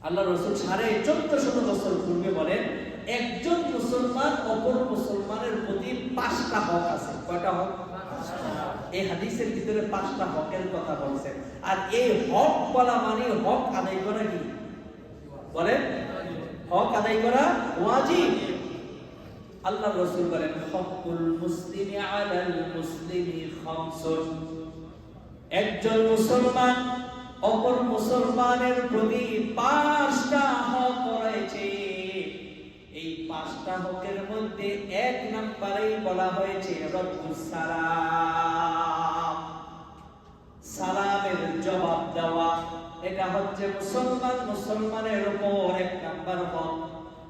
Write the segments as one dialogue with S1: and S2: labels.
S1: আল্লাহ রাসূল 1450 বছর পূর্বে বলেন, একজন মুসলমান অপর মুসলমানের প্রতি 5টা হক আছে। কয়টা হক? এই হাদিসের ভিতরে 5টা হকের কথা বলছেন। আর এই হক বলা মানে হক আদায় করা কি বলেন? হক আদায় করা ওয়াজিব। আল্লাহ রাসূল বলেন, হকুল মুসলিমি আলাল মুসলিমি খামসুন। একজন মুসলমান অপর মুসলমানের প্রতি 5টা হক রয়েছে। এই 5টা হকের মধ্যে 1 নম্বরেই বলা হয়েছে রদ্দুস সালাম, সালামের জবাব দেওয়া। এটা হচ্ছে মুসলমানের উপর 1 নম্বর হক।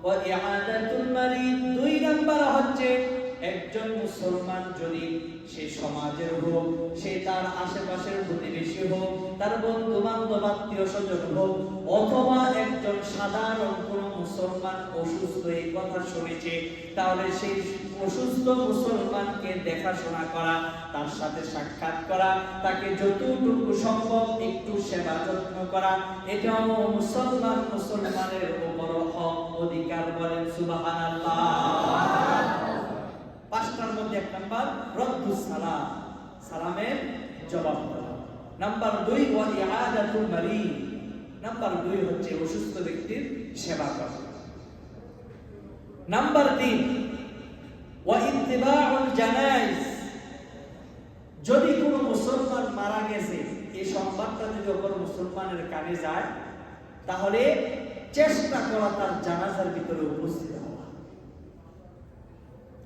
S1: ওয়া ইআদাতুল মারিদ 2 নম্বর হচ্ছে একজন মুসলমান যদি সে সমাজের হোক, সে তার আশেপাশের প্রতিবেশী হোক, তার বন্ধু বান্ধব আত্মীয় স্বজন হোক, অথবা একজন সাধারণ কোন মুসলমান অসুস্থ এই কথা শুনেছে, তাহলে সেই অসুস্থ মুসলমানকে দেখাশোনা করা, তার সাথে সাক্ষাৎ করা, তাকে যতটুকু সম্ভব একটু সেবা যত্ন করা, এটাও মুসলমানের উপর হক, অধিকার। বলেন সুবহানাল্লাহ। 5টার মধ্যে 1 নাম্বার রদ্দুস সালাম, সালামের জবাব দেওয়া। নাম্বার 2 ওয়া ইআদাতুল মারিদ, নাম্বার 2 হচ্ছে অসুস্থ ব্যক্তির সেবা করা। নাম্বার 3 ওয়া ইত্তিবাউল জানাইজ। যদি কোনো মুসলমান মারা গেছে, এই সংবাদটা যদি অপর মুসলমানের কানে যায়, তাহলে চেষ্টা করা তার জানাজার ভিতরে উপস্থিত হওয়া।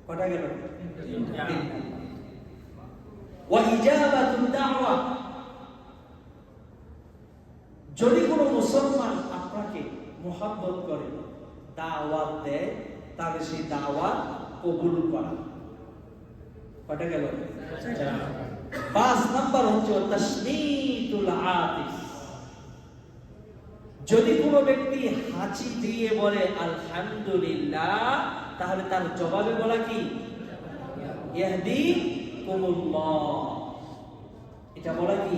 S1: কটা গেল? ওয়া ইজাবাতুদ দাওয়া। যদি কোনো মুসলমান আপনাকে মুহাব্বত করে, দাওয়াত দেয়, তাহলে সেই দাওয়াত কবুল করা। কটা গেল? 5 নাম্বার হচ্ছে তাসমিতুল আতিস। যদি কোনো ব্যক্তি হাঁচি দিয়ে বলে আলহামদুলিল্লাহ, তাহলে তার জবাবে বলা কি? ইয়াহদিকুমুল্লাহ। এটা বলা কি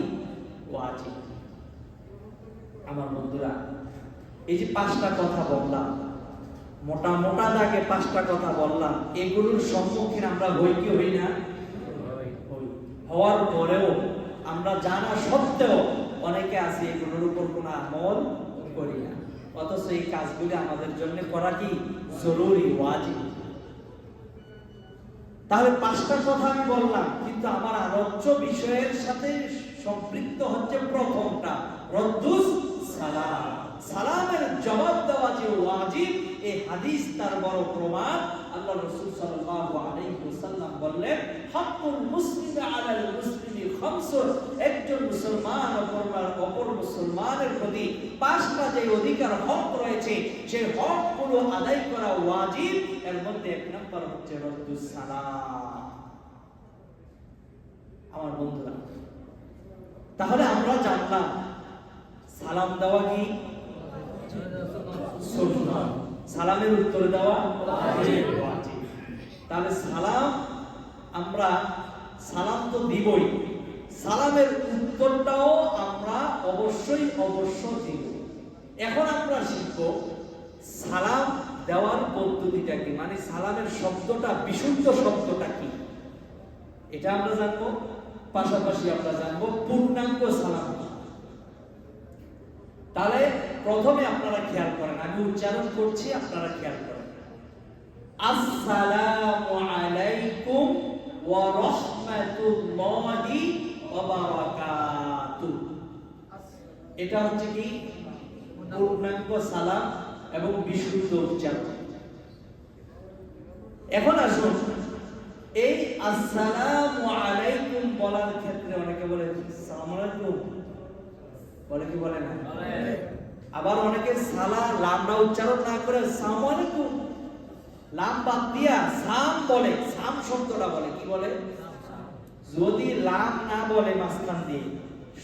S1: ওয়াজিব। আমার বন্ধুরা, এই যে 5টা কথা বললাম, মোটা মোটা দাগে 5টা কথা বললাম, এগুলোর সম্মুখীন আমরা হই কি হই না? হওয়ার পরেও আমরা জানা সত্ত্বেও অনেকে আছে এগুলোর উপর কোনো আমল করি না, অথচ এই কাজগুলি আমাদের জন্য করা কি জরুরি, ওয়াজিব। তাহলে 5টা কথা আমি বললাম, কিন্তু আমার আলোচ্য বিষয়ের সাথে সম্পৃক্ত হচ্ছে প্রথমটা, রদ্দুস সালাম, সালামের জবাব দেওয়া যে ওয়াজিব। এই হাদিস তার বড় প্রমাণ। আল্লাহ রাসূল সাল্লাল্লাহু আলাইহি ওয়াসাল্লাম বললেন, হাক্কুল মুসলিমি আলাল মুসলিমি খামসুন। একজন মুসলমান অপর মুসলমানের প্রতি 5টা যে অধিকার, হক রয়েছে, সেই হকগুলো আদায় করা ওয়াজিব। এর মধ্যে 1 নম্বর হচ্ছে রদ্দুস সালাম। আমার বন্ধুরা, তাহলে আমরা জানলাম সালাম দেওয়া কি সুন্নাহ, সালামের উত্তর দেওয়া ওয়াজিব। তাহলে আমরা সালাম তো দিবই, সালামের উত্তরটাও আমরা অবশ্যই দিব। এখন আমরা শিখব সালাম দেওয়ার পদ্ধতিটা কি, মানে সালামের শব্দটা, বিশুদ্ধ শব্দটা কি, এটা আমরা জানবো। পাশাপাশি আমরা জানবো পূর্ণাঙ্গ সালাম। তাহলে প্রথমে আপনারা খেয়াল করেন, আমি উচ্চারণ করছি, আপনারা খেয়াল করেন। আসসালামু আলাইকুম ওয়া রাহমাতুল্লাহি ওয়া বারাকাতুহু। এটা হচ্ছে কি পূর্ণাঙ্গ সালাম এবং বিশুদ্ধ উচ্চারণ। এখন আসুন, এই আসসালামু আলাইকুম বলার ক্ষেত্রে অনেকে বলে আসসালামু আলাইকুম, বলে কি বলে না? আবার অনেকে লামটা উচ্চারণ না করে আসসালামু আলাইকুম লাম বাদ দিয়া সাম বলে, সাম শব্দটা বলে, কি বলে? যদি লাম না বলে মাঝখান দিয়ে,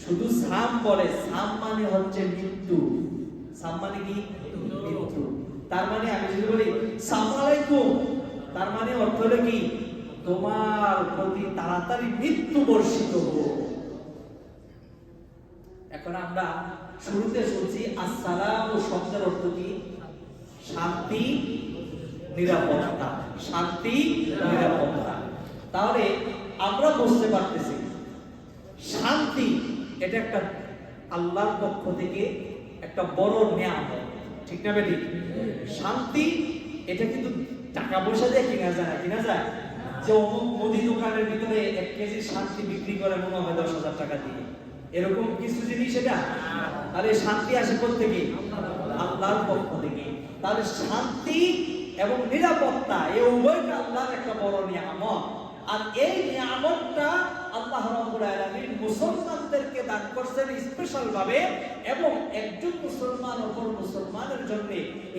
S1: শুধু সাম বলে, সাম মানে হচ্ছে মৃত্যু। সাম মানে কি? মৃত্যু। তার মানে আমি যদি বলি আসসালামু আলাইকুম, তার মানে অর্থ হলো কি? তোমার প্রতি তাড়াতাড়ি মৃত্যু বর্ষিত হোক। এখন আমরা শুরুতে শুনছি আসসালামু শব্দের অর্থ কি? শান্তি, নিরাপত্তা। শান্তি, নিরাপত্তা। তাহলে আমরা বুঝতে পারতেছি শান্তি এটা একটা আল্লাহর পক্ষ থেকে একটা বড় নিয়ামত, ঠিক না বেঠিক? শান্তি এটা কিন্তু টাকা পয়সা দিয়ে কিনা যায় না, কিনা যায়? যে অমুক মুদি দোকানের ভিতরে 1 কেজি শান্তি বিক্রি করে মনে হয় 10,000 টাকা দিয়ে, এরকম কিছু জিনিস এটা। তাহলে শান্তি আসে কোথা থেকে? আল্লাহর পক্ষ থেকে। তাহলে শান্তি এবং নিরাপত্তা এই উভয়টা আল্লাহর একটা বড় নিয়ামত। আর এই নিয়ামতটা আল্লাহ রাব্বুল আলামিন মুসলমানদেরকে দান করেছেন স্পেশাল ভাবে, এবং একজন মুসলমান অপর মুসলমানের জন্য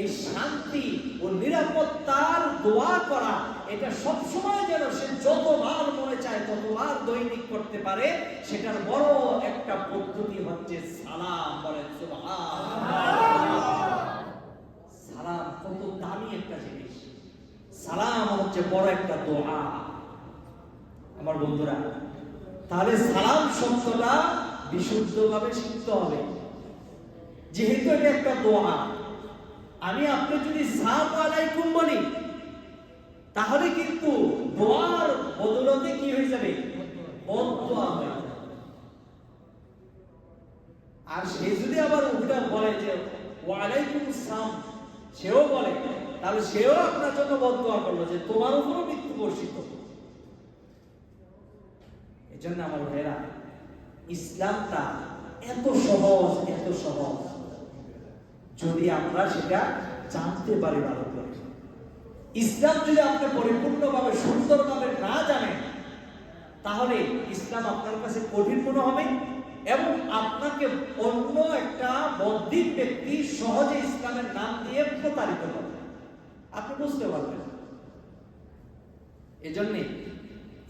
S1: এই শান্তি ও নিরাপত্তার দোয়া করা এটা সব সময় যেন সে যতবার মনে চায় ততবার দৈনিক করতে পারে, সেটার বড় একটা পদ্ধতি হচ্ছে সালাম। বলেন সুবহানাল্লাহ। সালাম কত দামি একটা জিনিস। সালাম হচ্ছে বড় একটা দোয়া আমার বন্ধুরা। তাহলে সালাম শব্দটা বিশুদ্ধভাবে শিখতে হবে, যেহেতু এটা একটা দোয়া। আমি আপনি যদি সালাম আলাইকুম বলি তাহলে কিন্তু দোয়ার বদলতে কি হয়ে যাবে? বদদোয়া হয়ে যাবে। আর সে যদি আবার উল্টা বলে যে ওয়া আলাইকুম আসসালাম, সেও বলে, তাহলে সেও আপনার জন্য বদদোয়া করলো যে তোমার উপরও মৃত্যু বর্ষিত। এজন্য আমার ভাইরা, ইসলামটা এত সহজ, এত সহজ যদি আমরা সেটা জানতে পারি ভালো করে। ইসলাম যদি আপনি পরিপূর্ণভাবে সুন্দরভাবে না জানেন তাহলে ইসলাম আপনার কাছে কঠিন মনে হবে, এবং আপনাকে অন্য একটা বদ্ধিত ব্যক্তি সহজে ইসলামের নাম দিয়ে প্রতারিত করবে, আপনি বুঝতে পারবেন। এজন্য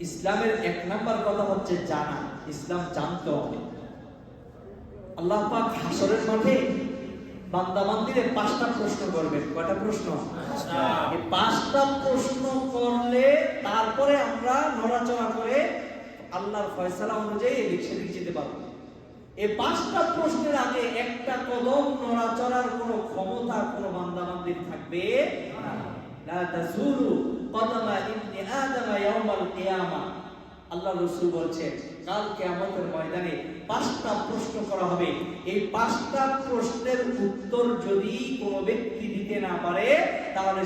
S1: ইসলামের 1 নাম্বার কথা হচ্ছে জানা। ইসলাম জানতে হবে। আল্লাহ পাক হাসরের মাঠে বান্দা-বান্দীরে 5টা প্রশ্ন করবেন। কয়টা প্রশ্ন? 5টা। এই 5টা প্রশ্ন করলে তারপরে আমরা নড়াচড়া করে আল্লাহর ফয়সালা অনুযায়ী এদিক সেদিক যেতে পারবো। এই 5টা প্রশ্নের আগে একটা কদম নড়াচড়ার কোনো ক্ষমতা কোনো বান্দা-বান্দীর থাকবে না। লা তাজুলু কদমা ইবনি আদম ইয়াউমাল কিয়ামা। আল্লাহ রাসূল বলছেন কাল কিয়ামতের ময়দানে 5টা প্রশ্ন করা হবে। এই 5টা প্রশ্নের উত্তর যদি কোনো ব্যক্তি দিতে না পারে তাহলে